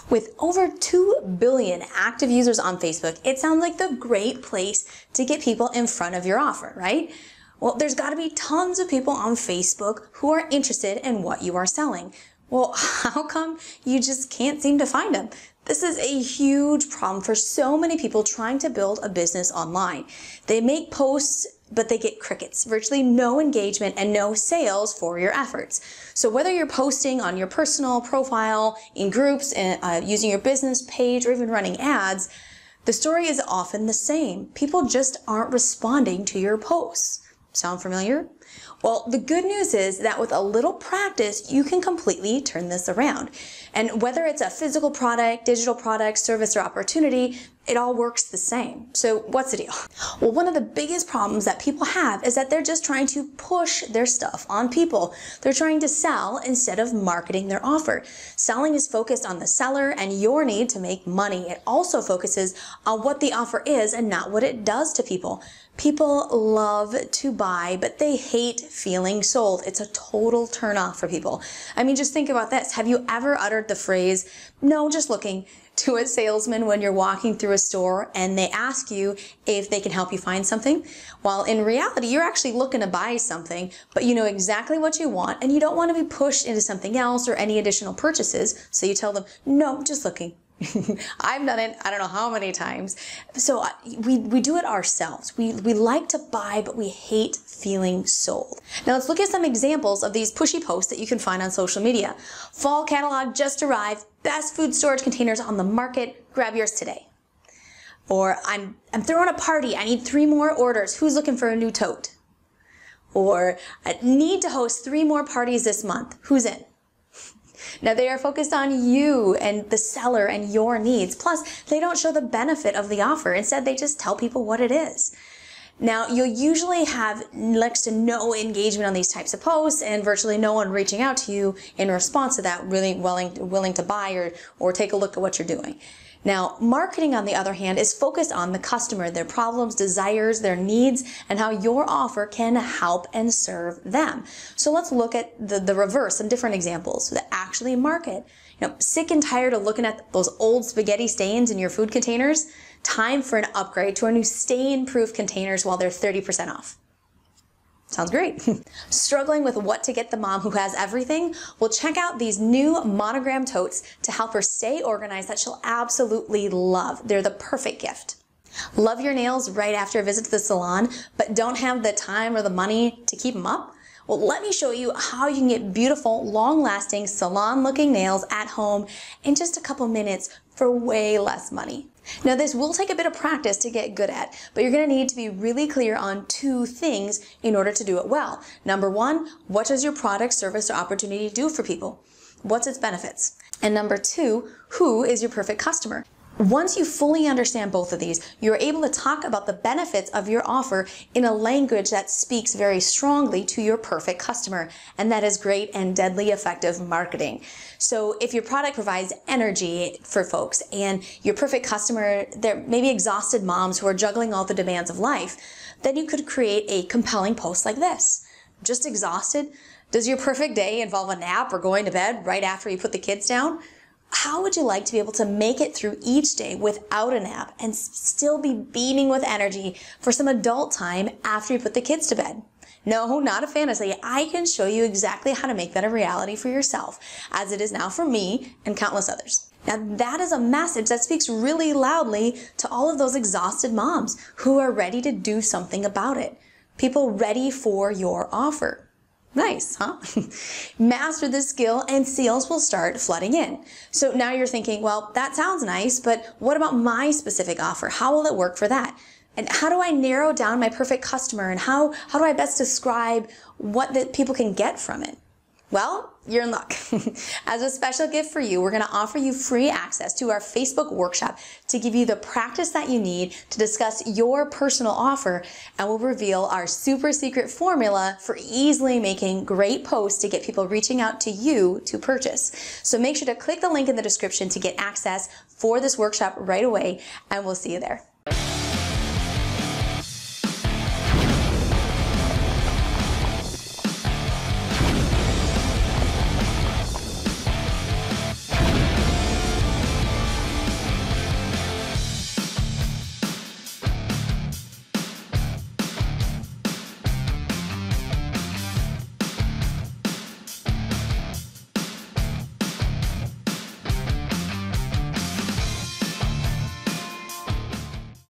With over 2 billion active users on Facebook, it sounds like the great place to get people in front of your offer, right? Well, there's got to be tons of people on Facebook who are interested in what you are selling. Well, how come you just can't seem to find them? This is a huge problem for so many people trying to build a business online. They make posts, but they get crickets, virtually no engagement and no sales for your efforts. So whether you're posting on your personal profile, in groups, using your business page, or even running ads, the story is often the same. People just aren't responding to your posts. Sound familiar? Well, the good news is that with a little practice, you can completely turn this around. And whether it's a physical product, digital product, service, or opportunity, it all works the same. So what's the deal? Well, one of the biggest problems that people have is that they're just trying to push their stuff on people. They're trying to sell instead of marketing their offer. Selling is focused on the seller and your need to make money. It also focuses on what the offer is and not what it does to people. People love to buy, but they hate feeling sold. It's a total turnoff for people. I mean, just think about this. Have you ever uttered the phrase, "No, just looking," to a salesman when you're walking through a store and they ask you if they can help you find something? While in reality, you're actually looking to buy something, but you know exactly what you want and you don't want to be pushed into something else or any additional purchases. So you tell them, "No, just looking." I've done it, I don't know how many times. So we do it ourselves. We like to buy, but we hate feeling sold. Now let's look at some examples of these pushy posts that you can find on social media. Fall catalog just arrived. Best food storage containers on the market. Grab yours today. Or I'm throwing a party. I need 3 more orders. Who's looking for a new tote? Or I need to host 3 more parties this month. Who's in? Now they are focused on you and the seller and your needs. Plus, they don't show the benefit of the offer. Instead, they just tell people what it is. Now, you'll usually have next to no engagement on these types of posts and virtually no one reaching out to you in response to that, really willing to buy or take a look at what you're doing. Now, marketing, on the other hand, is focused on the customer, their problems, desires, their needs, and how your offer can help and serve them. So let's look at the reverse, some different examples that actually market. You know, sick and tired of looking at those old spaghetti stains in your food containers? Time for an upgrade to our new stain-proof containers while they're 30% off. Sounds great. Struggling with what to get the mom who has everything? Well, check out these new monogram totes to help her stay organized that she'll absolutely love. They're the perfect gift. Love your nails right after a visit to the salon, but don't have the time or the money to keep them up? Well, let me show you how you can get beautiful, long-lasting, salon-looking nails at home in just a couple minutes for way less money. Now, this will take a bit of practice to get good at, but you're going to need to be really clear on 2 things in order to do it well. Number 1, what does your product, service, or opportunity do for people? What's its benefits? And number 2, who is your perfect customer? Once you fully understand both of these, you're able to talk about the benefits of your offer in a language that speaks very strongly to your perfect customer, and that is great and deadly effective marketing. So if your product provides energy for folks and your perfect customer, they're maybe exhausted moms who are juggling all the demands of life, then you could create a compelling post like this. Just exhausted? Does your perfect day involve a nap or going to bed right after you put the kids down? How would you like to be able to make it through each day without a nap and still be beaming with energy for some adult time after you put the kids to bed? No, not a fantasy. I can show you exactly how to make that a reality for yourself, as it is now for me and countless others. Now, that is a message that speaks really loudly to all of those exhausted moms who are ready to do something about it. People ready for your offer. Nice, huh? Master this skill and sales will start flooding in. So now you're thinking, well, that sounds nice, but what about my specific offer? How will it work for that? And how do I narrow down my perfect customer? And how do I best describe what the people can get from it? Well, you're in luck. As a special gift for you, we're going to offer you free access to our Facebook workshop to give you the practice that you need to discuss your personal offer, and we'll reveal our super secret formula for easily making great posts to get people reaching out to you to purchase. So make sure to click the link in the description to get access for this workshop right away, and we'll see you there.